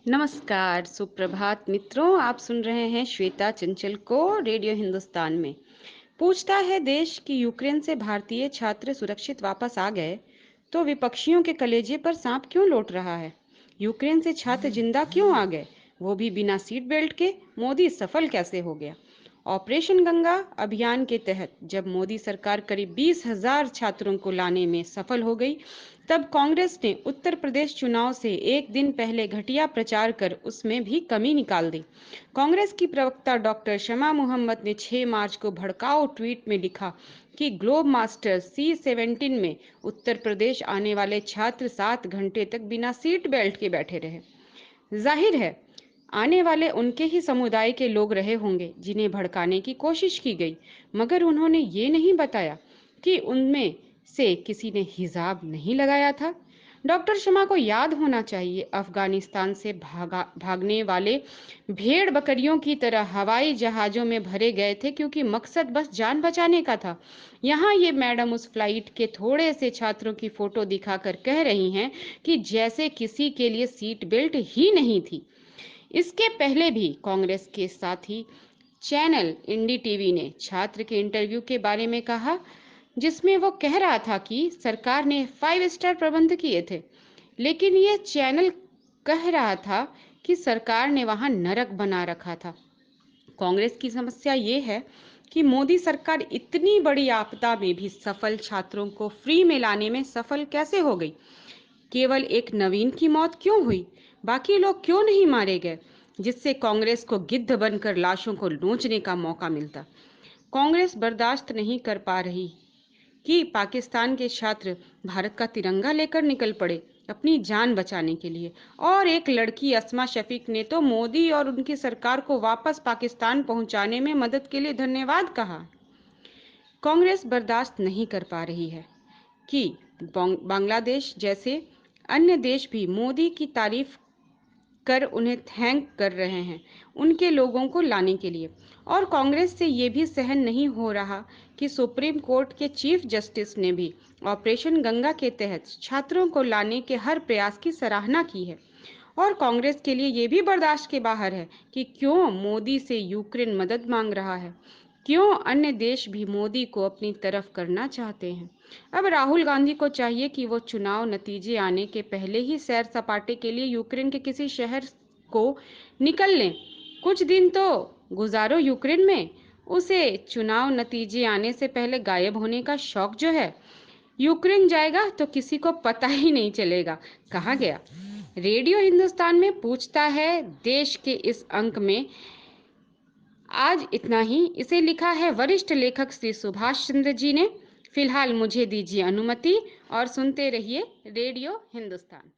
नमस्कार, सुप्रभात मित्रों। आप सुन रहे हैं श्वेता चंचल को रेडियो हिंदुस्तान में। पूछता है देश कि यूक्रेन से भारतीय छात्र सुरक्षित वापस आ गए, तो विपक्षियों के कलेजे पर सांप क्यों लौट रहा है? यूक्रेन से छात्र जिंदा क्यों आ गए, वो भी बिना सीट बेल्ट के? मोदी सफल कैसे हो गया? ऑपरेशन गंगा अभियान के तहत जब मोदी सरकार करीब 20,000 छात्रों को लाने में सफल हो गई, तब कांग्रेस ने उत्तर प्रदेश चुनाव से एक दिन पहले घटिया प्रचार कर उसमें भी कमी निकाल दी। कांग्रेस की प्रवक्ता डॉक्टर शमा मोहम्मद ने 6 मार्च को भड़काऊ ट्वीट में लिखा कि ग्लोब मास्टर C-17 में उत्तर प्रदेश आने वाले छात्र 7 घंटे तक बिना सीट बेल्ट के बैठे रहे। जाहिर है, आने वाले उनके ही समुदाय के लोग रहे होंगे जिन्हें भड़काने की कोशिश की गई, मगर उन्होंने ये नहीं बताया कि उनमें से किसी ने हिजाब नहीं लगाया था। डॉक्टर शमा को याद होना चाहिए, अफगानिस्तान से भागने वाले भेड़ बकरियों की तरह हवाई जहाजों में भरे गए थे क्योंकि मकसद बस जान बचाने का था। यहाँ ये मैडम उस फ्लाइट के थोड़े से छात्रों की फोटो दिखाकर कह रही हैं कि जैसे किसी के लिए सीट बेल्ट ही नहीं थी। इसके पहले भी कांग्रेस के साथी चैनल इंडी टीवी ने छात्र के इंटरव्यू के बारे में कहा, जिसमें वो कह रहा था कि सरकार ने 5 स्टार प्रबंध किए थे, लेकिन ये चैनल कह रहा था कि सरकार ने वहां नरक बना रखा था। कांग्रेस की समस्या ये है कि मोदी सरकार इतनी बड़ी आपदा में भी सफल छात्रों को फ्री में लाने में सफल कैसे हो गई? केवल एक नवीन की मौत क्यों हुई? बाकी लोग क्यों नहीं मारे गए, जिससे कांग्रेस को गिद्ध बनकर लाशों को नोचने का मौका मिलता? कांग्रेस बर्दाश्त नहीं कर पा रही कि पाकिस्तान के छात्र भारत का तिरंगा लेकर निकल पड़े अपनी जान बचाने के लिए। और एक लड़की अस्मा शफीक ने तो मोदी और उनकी सरकार को वापस पाकिस्तान पहुंचाने में मदद के लिए धन्यवाद कहा। कांग्रेस बर्दाश्त नहीं कर पा रही है कि बांग्लादेश जैसे अन्य देश भी मोदी की तारीफ कर उन्हें थैंक कर रहे हैं उनके लोगों को लाने के लिए। और कांग्रेस से ये भी सहन नहीं हो रहा कि सुप्रीम कोर्ट के चीफ जस्टिस ने भी ऑपरेशन गंगा के तहत छात्रों को लाने के हर प्रयास की सराहना की है। और कांग्रेस के लिए ये भी बर्दाश्त के बाहर है कि क्यों मोदी से यूक्रेन मदद मांग रहा है, क्यों अन्य देश भी मोदी को अपनी तरफ करना चाहते हैं। अब राहुल गांधी को चाहिए कि वो चुनाव नतीजे आने के पहले ही सैर सपाटे के लिए यूक्रेन के किसी शहर को निकल लें। कुछ दिन तो गुजारो यूक्रेन में। उसे चुनाव नतीजे आने से पहले गायब होने का शौक जो है, यूक्रेन जाएगा तो किसी को पता ही नहीं चलेगा। कहा गया। रेडियो हिंदुस्तान में पूछता है देश के इस अंक में आज इतना ही। इसे लिखा है वरिष्ठ लेखक श्री सुभाष चंद्र जी ने। फिलहाल मुझे दीजिए अनुमति और सुनते रहिए रेडियो हिंदुस्तान।